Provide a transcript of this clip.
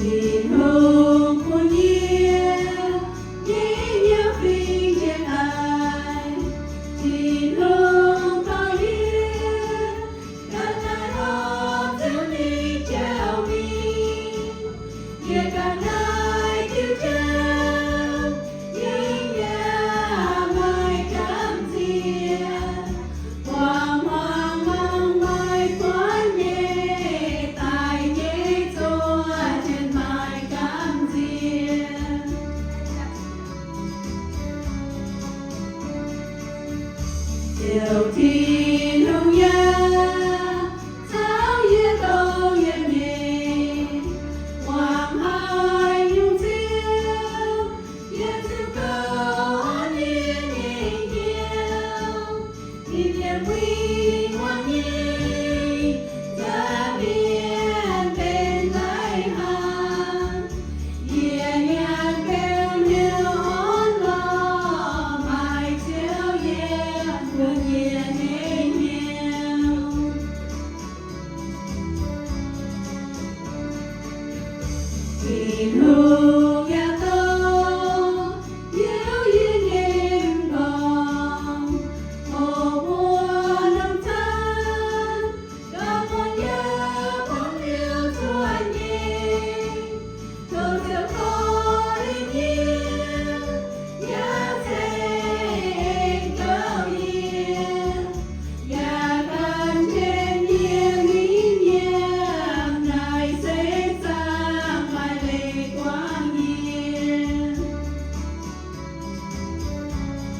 Nhìn hương của nhia nhẹ nhàng phi trên ai nhìn hương bao nhia cả ngày hôm thiếu đi chào mi nhẹ cả ngày tiêu trao nhẹ nhàng mai cảm chia hoàng hoàng mang mai toán nhẹ tài nhẹ cho trên mai cảm chia điều thi